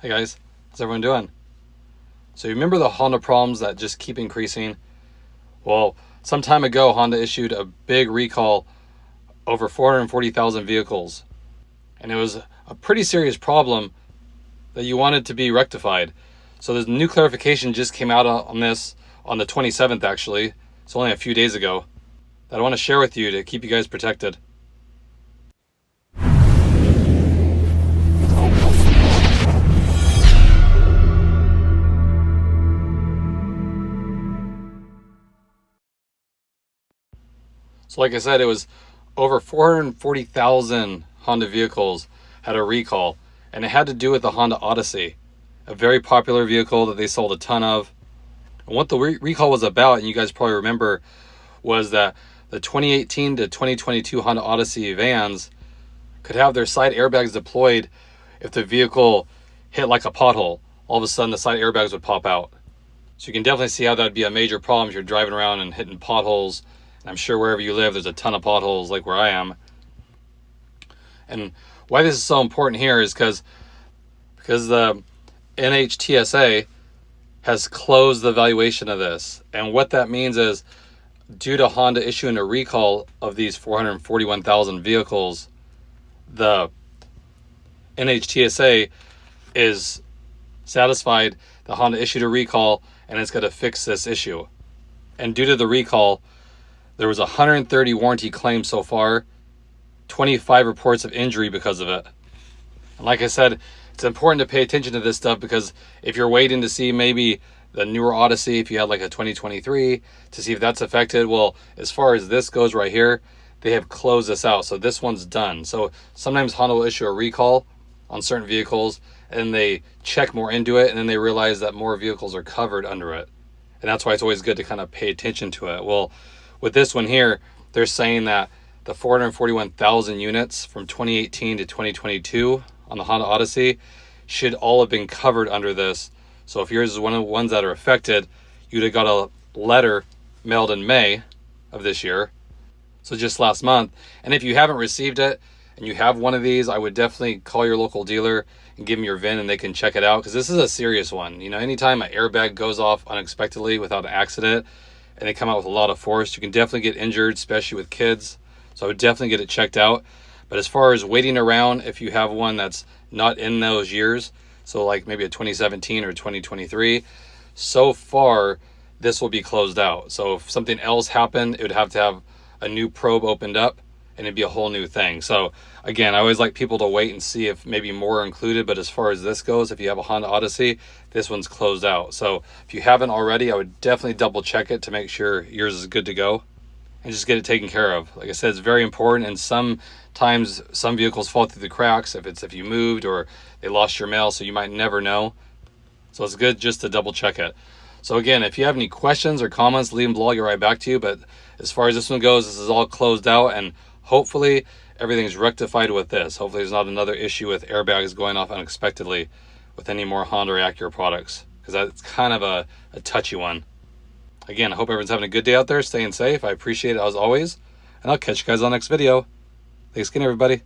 Hey guys, how's everyone doing? So you remember the Honda problems that just keep increasing? Well, some time ago, Honda issued a big recall over 440,000 vehicles. And it was a pretty serious problem that you wanted to be rectified. So there's new clarification just came out on this on the 27th actually. It's only a few days ago that I want to share with you to keep you guys protected. So like I said, it was over 440,000 Honda vehicles had a recall, and it had to do with the Honda Odyssey, a very popular vehicle that they sold a ton of. And what the recall was about, and you guys probably remember, was that the 2018 to 2022 Honda Odyssey vans could have their side airbags deployed if the vehicle hit like a pothole. All of a sudden, the side airbags would pop out. So you can definitely see how that would be a major problem if you're driving around and hitting potholes. I'm sure wherever you live, there's a ton of potholes like where I am. And why this is so important here is because the NHTSA has closed the valuation of this. And what that means is, due to Honda issuing a recall of these 441,000 vehicles, the NHTSA is satisfied that Honda issued a recall and it's going to fix this issue. And due to the recall, there was 130 warranty claims so far, 25 reports of injury because of it. And like I said, it's important to pay attention to this stuff because if you're waiting to see maybe the newer Odyssey, if you had like a 2023, to see if that's affected, well, as far as this goes right here, they have closed this out. So this one's done. So sometimes Honda will issue a recall on certain vehicles and they check more into it and then they realize that more vehicles are covered under it. And that's why it's always good to kind of pay attention to it. Well, with this one here, they're saying that the 441,000 units from 2018 to 2022 on the Honda Odyssey should all have been covered under this. So if yours is one of the ones that are affected, you'd have got a letter mailed in May of this year, so just last month. And if you haven't received it and you have one of these, I would definitely call your local dealer and give them your VIN and they can check it out, because this is a serious one. You know, anytime an airbag goes off unexpectedly without an accident and they come out with a lot of force, you can definitely get injured, especially with kids. So I would definitely get it checked out. But as far as waiting around, if you have one that's not in those years, so like maybe a 2017 or 2023, so far this will be closed out. So if something else happened, it would have to have a new probe opened up and it'd be a whole new thing. So again, I always like people to wait and see if maybe more are included. But as far as this goes, if you have a Honda Odyssey, this one's closed out. So if you haven't already, I would definitely double check it to make sure yours is good to go and just get it taken care of. Like I said, it's very important. And sometimes some vehicles fall through the cracks if you moved or they lost your mail, so you might never know. So it's good just to double check it. So again, if you have any questions or comments, leave them below. I'll get right back to you. But as far as this one goes, this is all closed out, and hopefully everything's rectified with this. Hopefully there's not another issue with airbags going off unexpectedly with any more Honda or Acura products, because that's kind of a touchy one. Again, I hope everyone's having a good day out there, staying safe. I appreciate it as always, and I'll catch you guys on the next video. Thanks again, everybody.